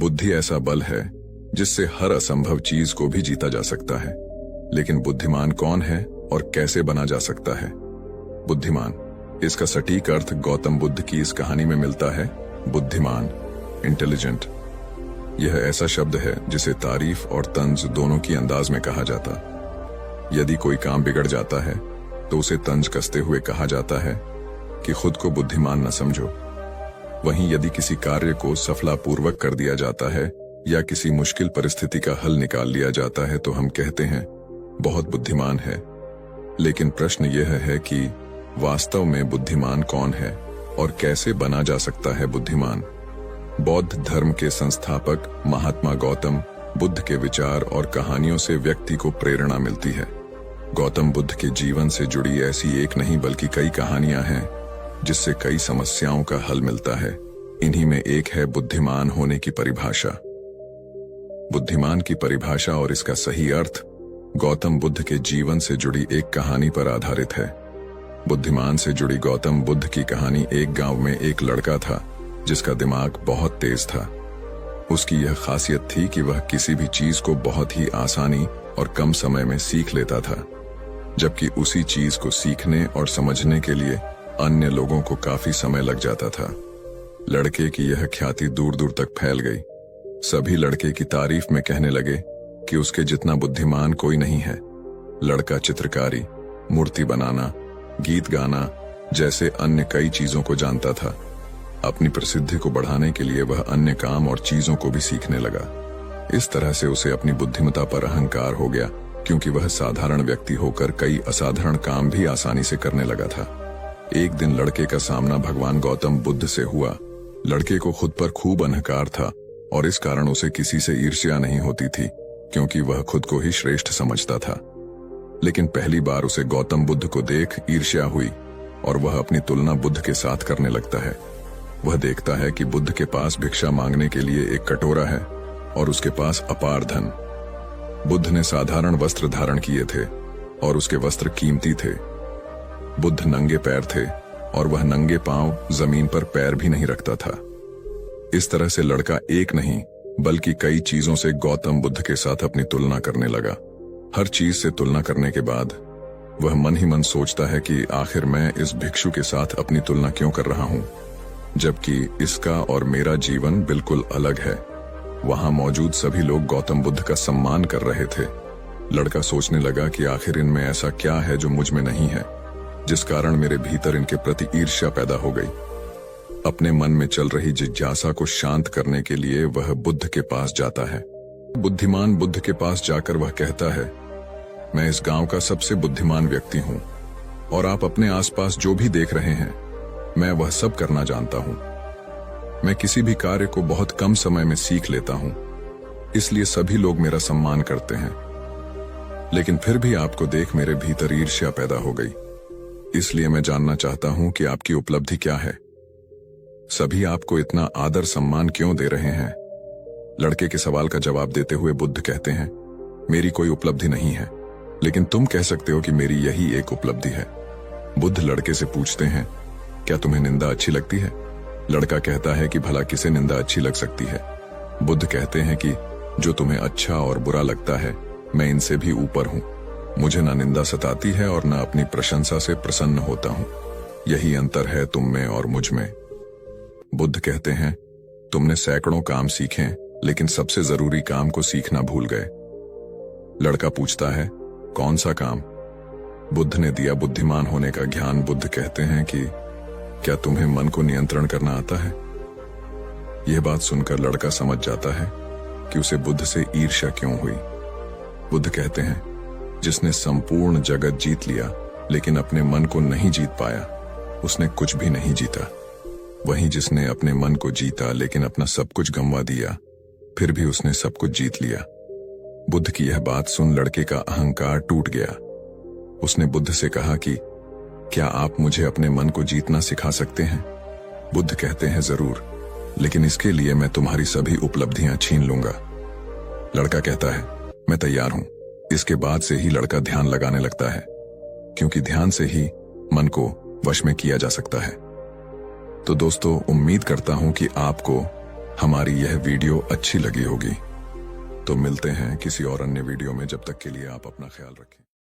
बुद्धि ऐसा बल है जिससे हर असंभव चीज को भी जीता जा सकता है। लेकिन बुद्धिमान कौन है और कैसे बना जा सकता है? बुद्धिमान, इसका सटीक अर्थ गौतम बुद्ध की इस कहानी में मिलता है। बुद्धिमान, इंटेलिजेंट, यह ऐसा शब्द है जिसे तारीफ और तंज दोनों की अंदाज में कहा जाता। यदि कोई काम बिगड़ जाता है तो उसे तंज कसते हुए कहा जाता है कि खुद को बुद्धिमान न समझो। वहीं यदि किसी कार्य को सफलतापूर्वक कर दिया जाता है या किसी मुश्किल परिस्थिति का हल निकाल लिया जाता है तो हम कहते हैं बहुत बुद्धिमान है। लेकिन प्रश्न यह है कि वास्तव में बुद्धिमान कौन है और कैसे बना जा सकता है बुद्धिमान? बौद्ध धर्म के संस्थापक महात्मा गौतम बुद्ध के विचार और कहानियों से व्यक्ति को प्रेरणा मिलती है। गौतम बुद्ध के जीवन से जुड़ी ऐसी एक नहीं बल्कि कई कहानियां हैं जिससे कई समस्याओं का हल मिलता है। इन्हीं में एक है बुद्धिमान होने की परिभाषा। बुद्धिमान की परिभाषा और इसका सही अर्थ गौतम बुद्ध के जीवन से जुड़ी एक कहानी पर आधारित है। बुद्धिमान से जुड़ी गौतम बुद्ध की कहानी एक गांव में एक लड़का था जिसका दिमाग बहुत तेज था। उसकी यह खासियत थी कि वह किसी भी चीज को बहुत ही आसानी और कम समय में सीख लेता था, जबकि उसी चीज को सीखने और समझने के लिए अन्य लोगों को काफी समय लग जाता था। लड़के की यह ख्याति दूर दूर तक फैल गई। सभी लड़के की तारीफ में कहने लगे कि उसके जितना बुद्धिमान कोई नहीं है। लड़का चित्रकारी, मूर्ति बनाना, गीत गाना जैसे अन्य कई चीजों को जानता था। अपनी प्रसिद्धि को बढ़ाने के लिए वह अन्य काम और चीजों को भी सीखने लगा। इस तरह से उसे अपनी बुद्धिमत्ता पर अहंकार हो गया, क्योंकि वह साधारण व्यक्ति होकर कई असाधारण काम भी आसानी से करने लगा था। एक दिन लड़के का सामना भगवान गौतम बुद्ध से हुआ। लड़के को खुद पर खूब अहंकार था और इस कारण उसे किसी से ईर्ष्या नहीं होती थी, क्योंकि वह खुद को ही श्रेष्ठ समझता था। लेकिन पहली बार उसे गौतम बुद्ध को देख ईर्ष्या हुई और वह अपनी तुलना बुद्ध के साथ करने लगता है। वह देखता है कि बुद्ध के पास भिक्षा मांगने के लिए एक कटोरा है और उसके पास अपार धन। बुद्ध ने साधारण वस्त्र धारण किए थे और उसके वस्त्र कीमती थे। बुद्ध नंगे पैर थे और वह नंगे पांव जमीन पर पैर भी नहीं रखता था। इस तरह से लड़का एक नहीं बल्कि कई चीजों से गौतम बुद्ध के साथ अपनी तुलना करने लगा। हर चीज से तुलना करने के बाद वह मन ही मन सोचता है कि आखिर मैं इस भिक्षु के साथ अपनी तुलना क्यों कर रहा हूं, जबकि इसका और मेरा जीवन बिल्कुल अलग है। वहां मौजूद सभी लोग गौतम बुद्ध का सम्मान कर रहे थे। लड़का सोचने लगा कि आखिर इनमें ऐसा क्या है जो मुझ में नहीं है, जिस कारण मेरे भीतर इनके प्रति ईर्ष्या पैदा हो गई। अपने मन में चल रही जिज्ञासा को शांत करने के लिए वह बुद्ध के पास जाता है। बुद्धिमान बुद्ध के पास जाकर वह कहता है, मैं इस गांव का सबसे बुद्धिमान व्यक्ति हूं और आप अपने आसपास जो भी देख रहे हैं मैं वह सब करना जानता हूं। मैं किसी भी कार्य को बहुत कम समय में सीख लेता हूं, इसलिए सभी लोग मेरा सम्मान करते हैं। लेकिन फिर भी आपको देख मेरे भीतर ईर्ष्या पैदा हो गई। इसलिए मैं जानना चाहता हूं कि आपकी उपलब्धि क्या है। सभी आपको इतना आदर सम्मान क्यों दे रहे हैं? लड़के के सवाल का जवाब देते हुए बुद्ध कहते हैं, मेरी कोई उपलब्धि नहीं है, लेकिन तुम कह सकते हो कि मेरी यही एक उपलब्धि है। बुद्ध लड़के से पूछते हैं, क्या तुम्हें निंदा अच्छी लगती है? लड़का कहता है कि भला किसे निंदा अच्छी लग सकती है? बुद्ध कहते हैं कि जो तुम्हें अच्छा और बुरा लगता है मैं इनसे भी ऊपर हूं। मुझे ना निंदा सताती है और ना अपनी प्रशंसा से प्रसन्न होता हूं। यही अंतर है तुम में और मुझ में। बुद्ध कहते हैं, तुमने सैकड़ों काम सीखे लेकिन सबसे जरूरी काम को सीखना भूल गए। लड़का पूछता है, कौन सा काम? बुद्ध ने दिया बुद्धिमान होने का ज्ञान। बुद्ध कहते हैं कि क्या तुम्हें मन को नियंत्रण करना आता है? यह बात सुनकर लड़का समझ जाता है कि उसे बुद्ध से ईर्ष्या क्यों हुई। बुद्ध कहते हैं, जिसने संपूर्ण जगत जीत लिया लेकिन अपने मन को नहीं जीत पाया उसने कुछ भी नहीं जीता। वहीं जिसने अपने मन को जीता लेकिन अपना सब कुछ गंवा दिया फिर भी उसने सब कुछ जीत लिया। बुद्ध की यह बात सुन लड़के का अहंकार टूट गया। उसने बुद्ध से कहा कि क्या आप मुझे अपने मन को जीतना सिखा सकते हैं? बुद्ध कहते हैं, जरूर, लेकिन इसके लिए मैं तुम्हारी सभी उपलब्धियां छीन लूंगा। लड़का कहता है, मैं तैयार हूं। इसके बाद से ही लड़का ध्यान लगाने लगता है, क्योंकि ध्यान से ही मन को वश में किया जा सकता है। तो दोस्तों, उम्मीद करता हूं कि आपको हमारी यह वीडियो अच्छी लगी होगी तो मिलते हैं किसी और अन्य वीडियो में। जब तक के लिए आप अपना ख्याल रखें।